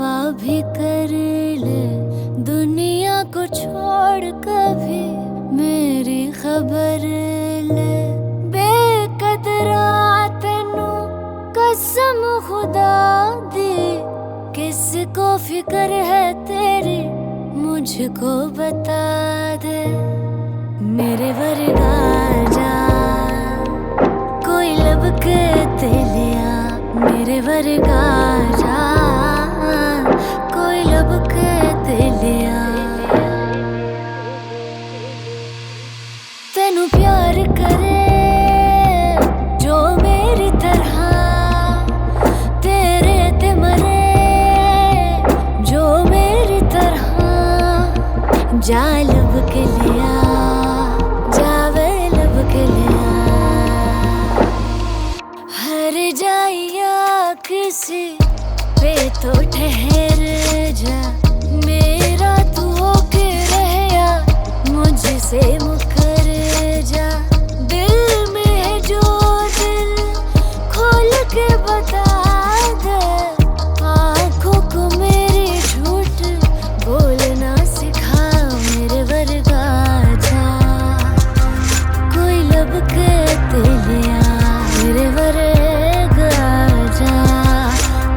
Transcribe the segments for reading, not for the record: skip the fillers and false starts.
दावा भी कर ले, दुनिया को छोड़ कभी मेरी खबर ले। बेकदरा तेनू कसम खुदा दी, किसको फिक्र है तेरी मुझको बता दे। मेरे वर्गा जा कोई लब के ते लिया, मेरे वर्गा जा कोई लब के ते लिया। तेनू प्यार करे जो मेरी तरह, तेरे ते मरे जो मेरी तरह। जा लब के लिया, जावे लब के लिया। हर जाइया किसी पे तो ठहर जा, मेरा तू होके रहया मुझसे मुकर जा। दिल में है जो दिल खोल के बता दे, आँखों को मेरी झूठ बोलना सिखा। मेरे वर्गा जा कोई लब के ते लिया, मेरे वर्गा जा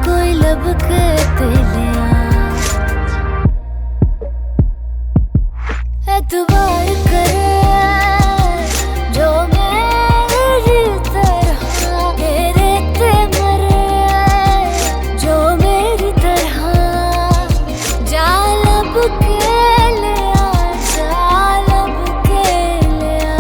कोई लब के ते लिया। एतबार करे जो मेरी तरह, तेरे ते मरे जो मेरी तरह। जा लब के लिया, जा लब के लिया।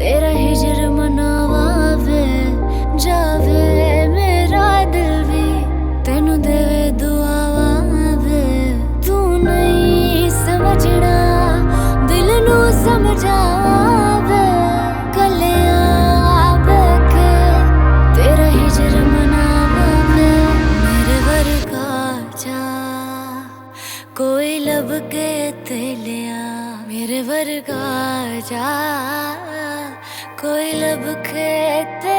तेरा हिजर मनावे जावे, मेरा दिल भी तेनू देवे दुआवे। तू नहीं समझना दिल नू समझावे, कलिया बैके तेरा हिजर मनावे। मेरे वर्गा जा कोई लब के ते लिया, मेरे वर्गा जा कोई लब के ते